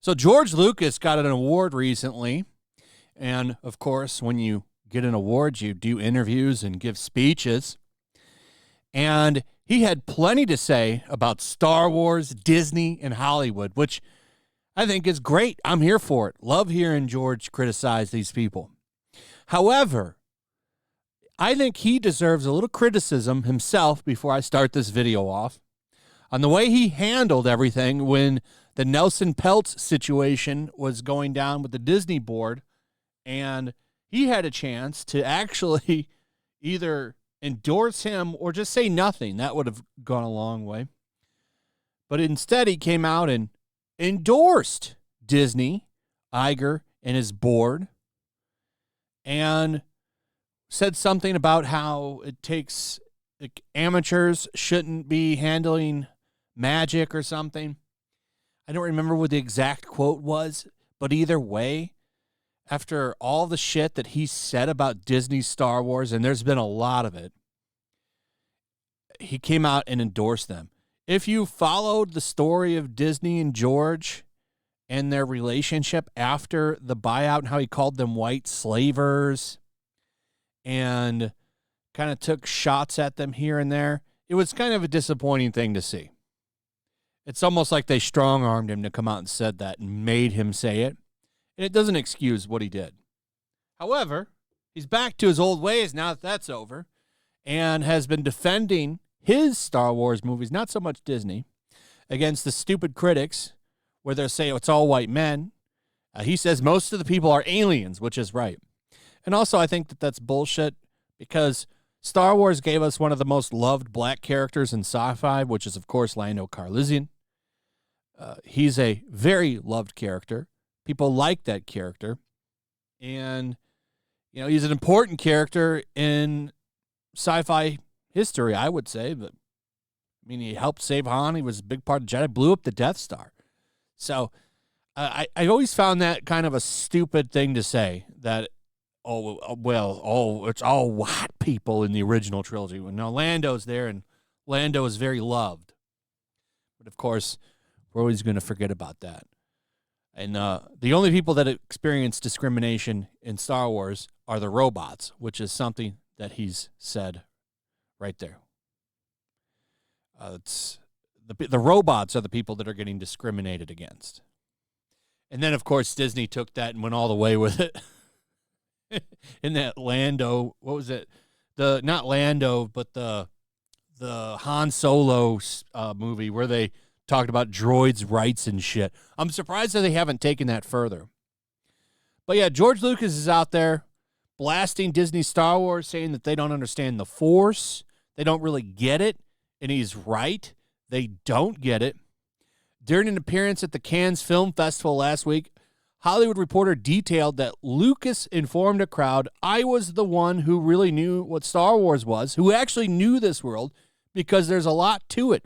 So George Lucas got an award recently, and of course, when you get an award, you do interviews and give speeches. And he had plenty to say about Star Wars, Disney, and Hollywood, which I think is great. I'm here for it. Love hearing George criticize these people. However, I think he deserves a little criticism himself before I start this video off on the way he handled everything when the Nelson Peltz situation was going down with the Disney board, and he had a chance to actually either endorse him or just say nothing. That would have gone a long way. But instead, he came out and endorsed Disney, Iger, and his board, and said something about how it takes amateurs shouldn't be handling magic or something. I don't remember what the exact quote was, but either way, after all the shit that he said about Disney Star Wars, and there's been a lot of it, he came out and endorsed them. If you followed the story of Disney and George and their relationship after the buyout and how he called them white slavers and kind of took shots at them here and there, it was kind of a disappointing thing to see. It's almost like they strong-armed him to come out and said that and made him say it. And it doesn't excuse what he did. However, he's back to his old ways now that that's over and has been defending his Star Wars movies, not so much Disney, against the stupid critics where they'll say it's all white men. He says most of the people are aliens, which is right. And also I think that that's bullshit because Star Wars gave us one of the most loved black characters in sci-fi, which is, of course, Lando Calrissian. He's a very loved character. People like that character. And, you know, he's an important character in sci-fi history, I would say. But, I mean, he helped save Han. He was a big part of Jedi, blew up the Death Star. So I always found that kind of a stupid thing to say, that, it's all white people in the original trilogy. Now, Lando's there, and Lando is very loved. But, of course, we're always going to forget about that. And the only people that experience discrimination in Star Wars are the robots, which is something that he's said right there. It's the robots are the people that are getting discriminated against. And then, of course, Disney took that and went all the way with it. In that Lando, what was it? Not Lando, but the Han Solo movie where they talked about droids' rights and shit. I'm surprised that they haven't taken that further. But yeah, George Lucas is out there blasting Disney Star Wars, saying that they don't understand the Force. They don't really get it. And he's right. They don't get it. During an appearance at the Cannes Film Festival last week, Hollywood Reporter detailed that Lucas informed a crowd, I was the one who really knew what Star Wars was, who actually knew this world, because there's a lot to it.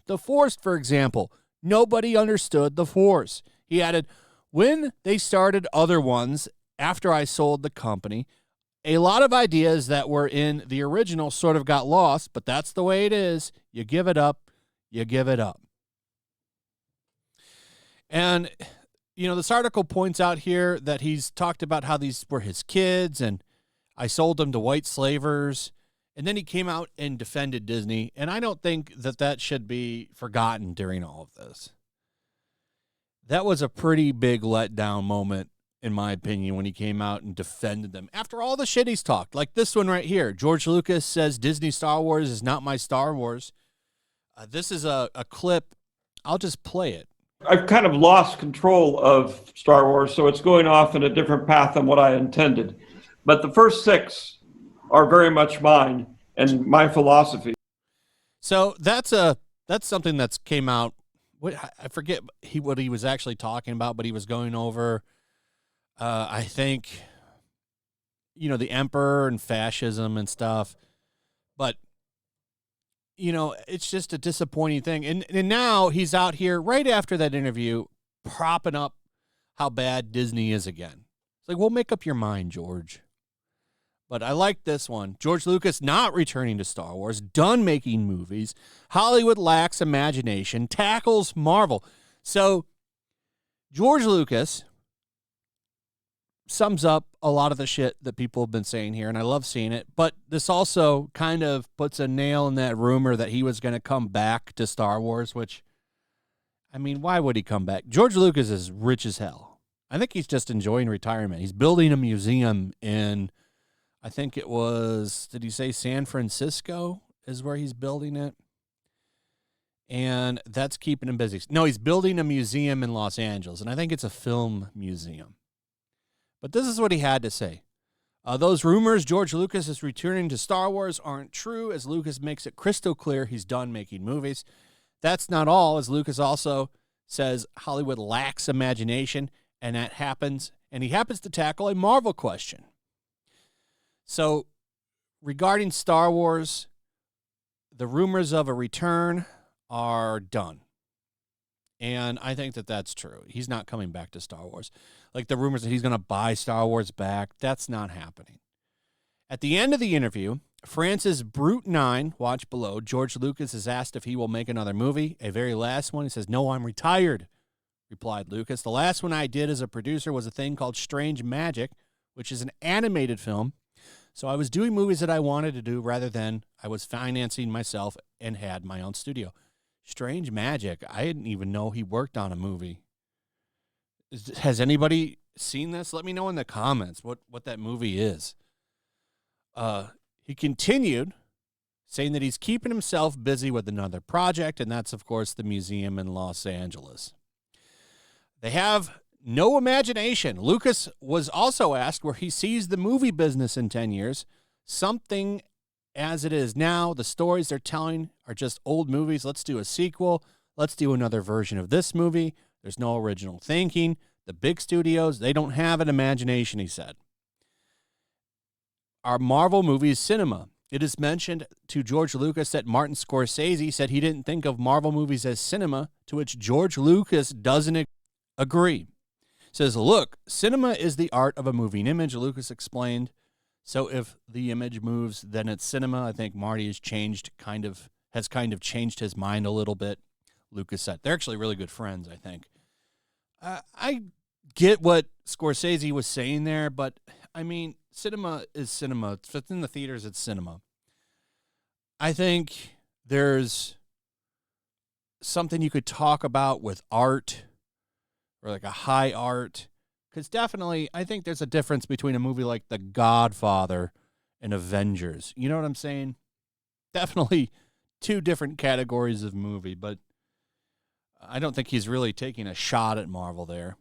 The Force, for example, nobody understood the Force. He added, when they started other ones after I sold the company, a lot of ideas that were in the original sort of got lost, but that's the way it is. You give it up, you give it up. And, you know, this article points out here that he's talked about how these were his kids and I sold them to white slavers. And then he came out and defended Disney. And I don't think that that should be forgotten during all of this. That was a pretty big letdown moment, in my opinion, when he came out and defended them. After all the shit he's talked, like this one right here. George Lucas says Disney Star Wars is not my Star Wars. This is a clip. I'll just play it. I've kind of lost control of Star Wars, so it's going off in a different path than what I intended. But the first 6 are very much mine and my philosophy. So that's something that's came out. I forget what he was actually talking about, but he was going over, I think, you know, the emperor and fascism and stuff. But, you know, it's just a disappointing thing. And now he's out here right after that interview propping up how bad Disney is again. It's like, well, make up your mind, George. But I like this one. George Lucas not returning to Star Wars, done making movies. Hollywood lacks imagination, tackles Marvel. So George Lucas sums up a lot of the shit that people have been saying here, and I love seeing it. But this also kind of puts a nail in that rumor that he was going to come back to Star Wars, which, I mean, why would he come back? George Lucas is rich as hell. I think he's just enjoying retirement. He's building a museum in, I think it was, did he say San Francisco is where he's building it? And that's keeping him busy. No, he's building a museum in Los Angeles, and I think it's a film museum. But this is what he had to say. Those rumors George Lucas is returning to Star Wars aren't true, as Lucas makes it crystal clear he's done making movies. That's not all, as Lucas also says Hollywood lacks imagination, and that happens, and he happens to tackle a Marvel question. So, regarding Star Wars, the rumors of a return are done. And I think that that's true. He's not coming back to Star Wars. Like the rumors that he's going to buy Star Wars back, that's not happening. At the end of the interview, Francis Brute 9, watch below, George Lucas is asked if he will make another movie. A very last one. He says, "No, I'm retired," replied Lucas. "The last one I did as a producer was a thing called Strange Magic, which is an animated film. So I was doing movies that I wanted to do rather than I was financing myself and had my own studio." Strange Magic. I didn't even know he worked on a movie. Has anybody seen this? Let me know in the comments what that movie is. He continued saying that he's keeping himself busy with another project, and that's, of course, the museum in Los Angeles. They have no imagination. Lucas was also asked where he sees the movie business in 10 years. Something as it is now, the stories they're telling are just old movies. Let's do a sequel. Let's do another version of this movie. There's no original thinking. The big studios, they don't have an imagination, he said. Our Marvel movies cinema. It is mentioned to George Lucas that Martin Scorsese said he didn't think of Marvel movies as cinema, to which George Lucas doesn't agree. Says, "Look, cinema is the art of a moving image," Lucas explained. So if the image moves, then it's cinema. I think Marty has kind of changed his mind a little bit. Lucas said they're actually really good friends, I think. I get what Scorsese was saying there, but I mean, cinema is cinema. If it's in the theaters, it's cinema. I think there's something you could talk about with art, or like a high art. Because definitely, I think there's a difference between a movie like The Godfather and Avengers. You know what I'm saying? Definitely two different categories of movie, but I don't think he's really taking a shot at Marvel there.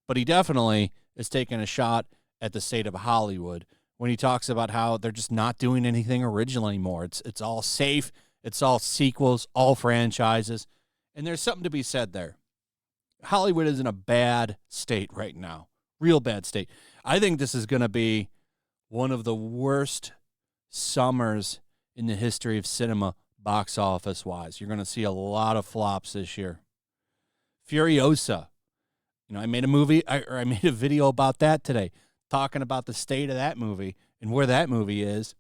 But he definitely is taking a shot at the state of Hollywood when he talks about how they're just not doing anything original anymore. It's all safe. It's all sequels, all franchises. And there's something to be said there. Hollywood is in a bad state right now. Real bad state. I think this is going to be one of the worst summers in the history of cinema, box office-wise. You're going to see a lot of flops this year. Furiosa. You know, I made a video about that today, talking about the state of that movie and where that movie is.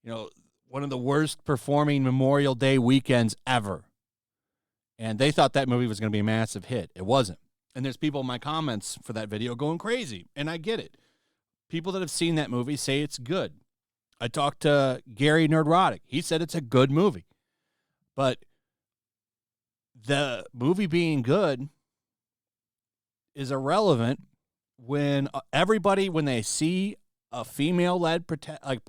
You know, one of the worst performing Memorial Day weekends ever. And they thought that movie was going to be a massive hit. It wasn't. And there's people in my comments for that video going crazy. And I get it. People that have seen that movie say it's good. I talked to Gary Nerdrotic. He said it's a good movie. But the movie being good is irrelevant when when they see a female-led,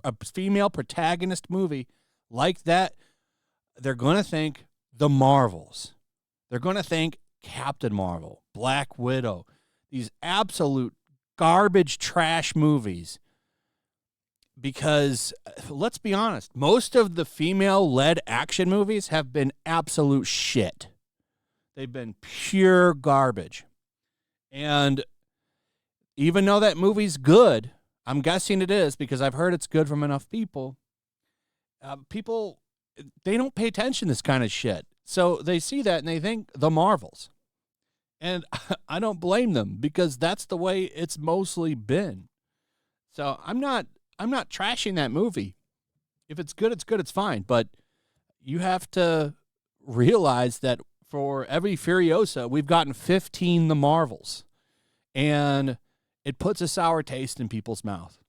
a female protagonist movie like that, they're going to think the Marvels. They're going to think Captain Marvel, Black Widow, these absolute garbage trash movies. Because, let's be honest, most of the female-led action movies have been absolute shit. They've been pure garbage. And even though that movie's good, I'm guessing it is because I've heard it's good from enough people, they don't pay attention to this kind of shit. So they see that and they think the Marvels. And I don't blame them because that's the way it's mostly been. So I'm not I'm not trashing that movie. If it's good, it's good, it's fine. But you have to realize that for every Furiosa, we've gotten 15 The Marvels. And it puts a sour taste in people's mouth.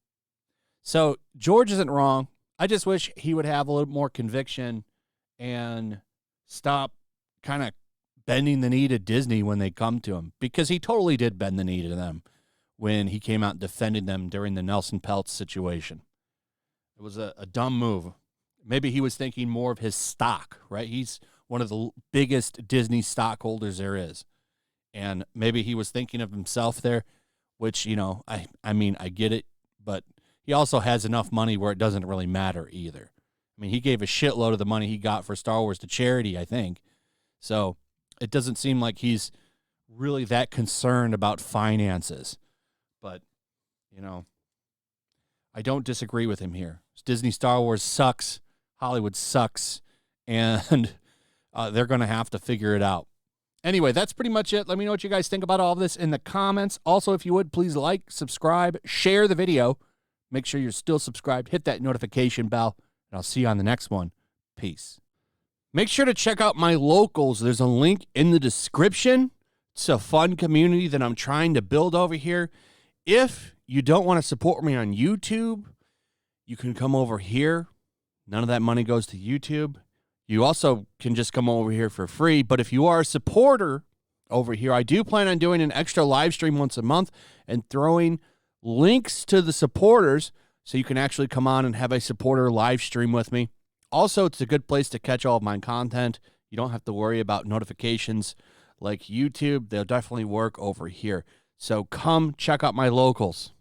So George isn't wrong. I just wish he would have a little more conviction and stop kind of bending the knee to Disney when they come to him, because he totally did bend the knee to them when he came out and defended them during the Nelson Peltz situation. It was a dumb move. Maybe he was thinking more of his stock, right? He's one of the biggest Disney stockholders there is. And maybe he was thinking of himself there, which, you know, I mean, I get it, but he also has enough money where it doesn't really matter either. I mean, he gave a shitload of the money he got for Star Wars to charity, I think. So it doesn't seem like he's really that concerned about finances. But, you know, I don't disagree with him here. Disney Star Wars sucks. Hollywood sucks. And they're going to have to figure it out. Anyway, that's pretty much it. Let me know what you guys think about all of this in the comments. Also, if you would, please like, subscribe, share the video. Make sure you're still subscribed. Hit that notification bell, and I'll see you on the next one. Peace. Make sure to check out my locals. There's a link in the description. It's a fun community that I'm trying to build over here. If you don't want to support me on YouTube, you can come over here. None of that money goes to YouTube. You also can just come over here for free. But if you are a supporter over here, I do plan on doing an extra live stream once a month and throwing links to the supporters so you can actually come on and have a supporter live stream with me. Also, it's a good place to catch all of my content. You don't have to worry about notifications like YouTube. They'll definitely work over here. So come check out my locals.